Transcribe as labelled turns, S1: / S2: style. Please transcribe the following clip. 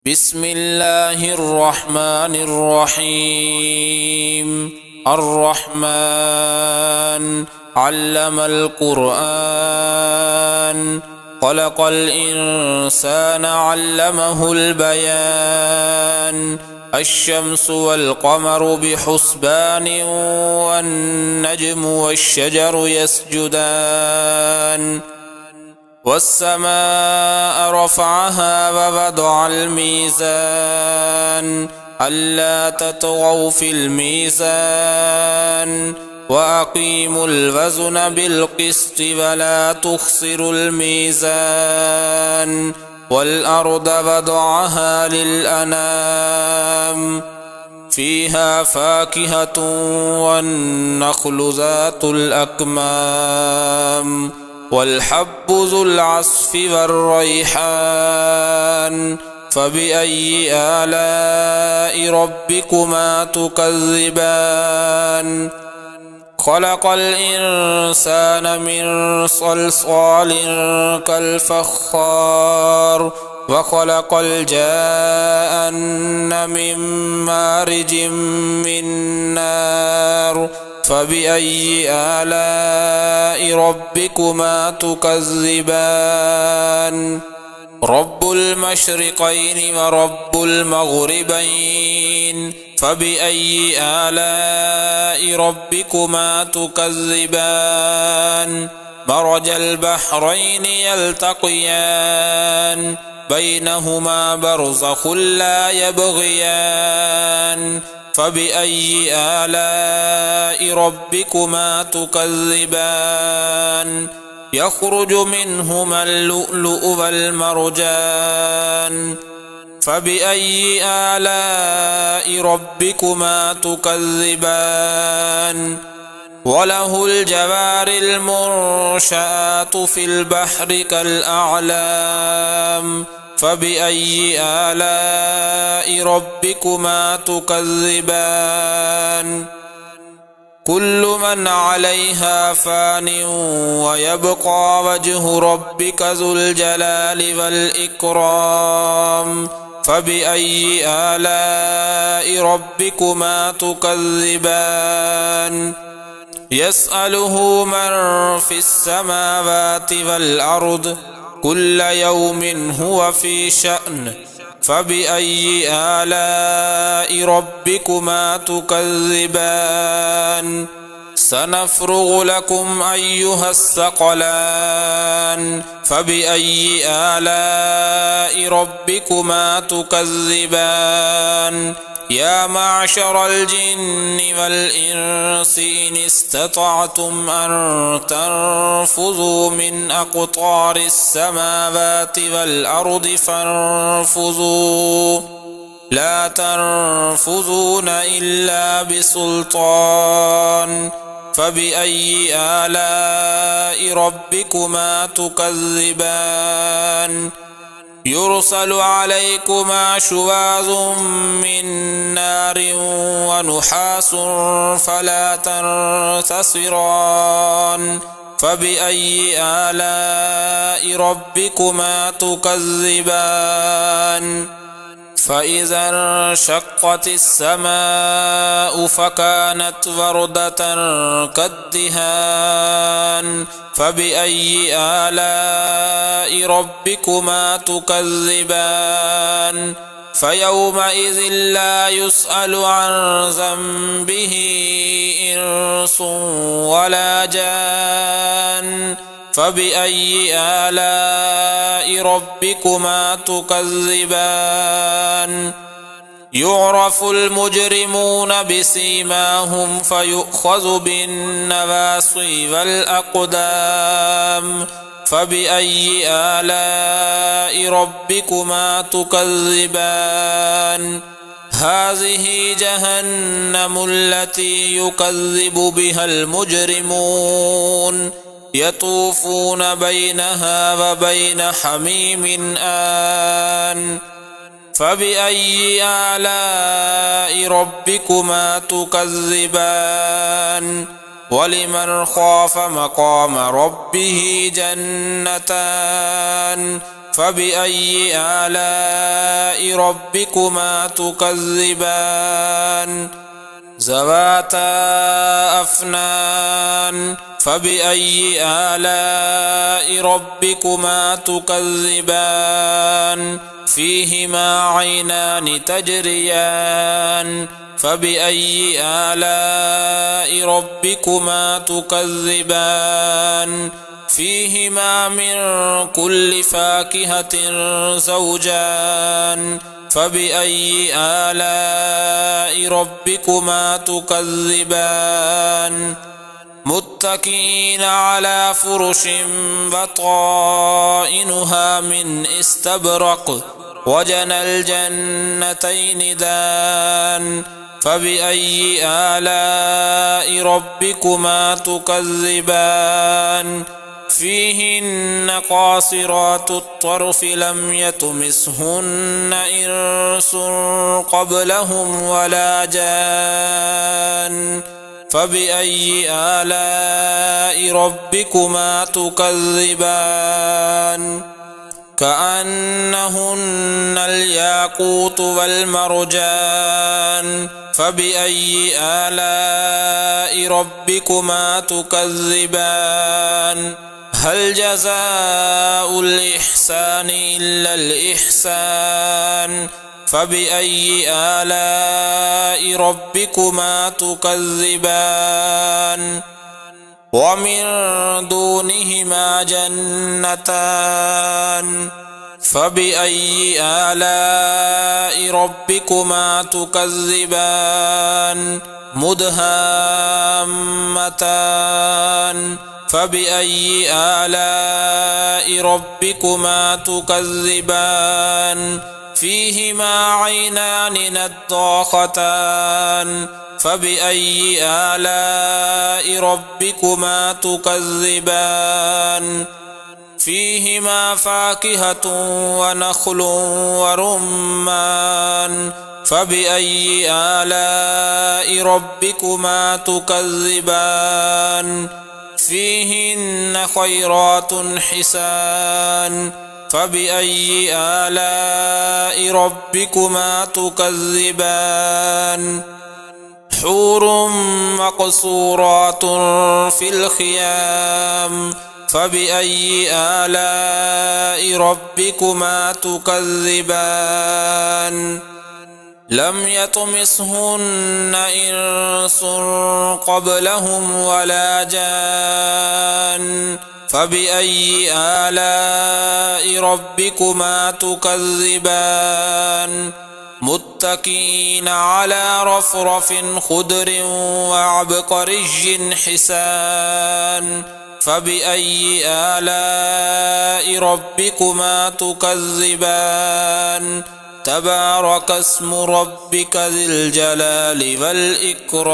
S1: بسم الله الرحمن الرحيم. الرحمن علم القرآن، خلق الإنسان علمه البيان. الشمس والقمر بحسبان، والنجم والشجر يسجدان. والسماء رفعها ووضع الميزان، ألا تطغوا في الميزان، وأقيموا الوزن بالقسط ولا تخسروا الميزان. والأرض وضعها للأنام، فيها فاكهة والنخل ذات الأكمام، والحب ذو العصف والريحان. فبأي آلاء ربكما تكذبان؟ خلق الإنسان من صلصال كالفخار، وخلق الجان من مارج من نار. فبأي آلاء ربكما تكذبان؟ رب المشرقين ورب المغربين، فبأي آلاء ربكما تكذبان؟ مرج البحرين يلتقيان، بينهما برزخ لا يبغيان. فبأي آلاء ربكما تكذبان؟ يخرج منهما اللؤلؤ والمرجان. فبأي آلاء ربكما تكذبان؟ وله الجوار المنشآت في البحر كالأعلام. فبأي آلاء ربكما تكذبان؟ كل من عليها فان، ويبقى وجه ربك ذو الجلال والإكرام. فبأي آلاء ربكما تكذبان؟ يسأله من في السماوات والأرض، كل يوم هو في شأن. فبأي آلاء ربكما تكذبان؟ سنفرغ لكم أيها الثقلان. فبأي آلاء ربكما تكذبان؟ يا معشر الجن والإنس إن استطعتم أن تنفذوا من أقطار السماوات والأرض فانفذوا، لا تنفذون إلا بسلطان. فبأي آلاء ربكما تكذبان؟ يرسل عليكما شواظ من نار ونحاس فلا تنتصران. فبأي آلاء ربكما تكذبان؟ فإذا انشقت السماء فكانت وردة كالدهان. فبأي آلاء ربكما تكذبان؟ فيومئذ لا يسأل عن ذنبه إنس ولا جان. فبأي آلاء ربكما تكذبان؟ يعرف المجرمون بسيماهم فيؤخذ بالنواصي والأقدام. فبأي آلاء ربكما تكذبان؟ هذه جهنم التي يكذب بها المجرمون، يطوفون بينها وبين حميم آن. فبأي آلاء ربكما تكذبان؟ ولمن خاف مقام ربه جنتان، فبأي آلاء ربكما تكذبان ذواتا أفنان فبأي آلاء ربكما تكذبان فيهما عينان تجريان فبأي آلاء ربكما تكذبان فيهما من كل فاكهة زوجان فبأي آلاء ربكما تكذبان متكئين على فرش بطائنها من استبرق وجنى الجنتين دان فبأي آلاء ربكما تكذبان فيهن قاصرات الطرف لم يطمثهن إنس قبلهم ولا جان فبأي آلاء ربكما تكذبان كأنهن الياقوت والمرجان فبأي آلاء ربكما تكذبان هل جزاء الإحسان إلا الإحسان فبأي آلاء ربكما تكذبان ومن دونهما جنتان فبأي آلاء ربكما تكذبان مدهامتان فبأي آلاء ربكما تكذبان فيهما عينان نضاختان فبأي آلاء ربكما تكذبان فيهما فاكهة ونخل ورمان فبأي آلاء ربكما تكذبان فيهن خيرات حسان فبأي آلاء ربكما تكذبان حور مقصورات في الخيام فبأي آلاء ربكما تكذبان لم يطمثهن إنس قبلهم ولا جان فبأي آلاء ربكما تكذبان متكئين على رفرف خضر وعبقري حسان فبأي آلاء ربكما تكذبان تبارك اسم ربك ذي الجلال والإكرام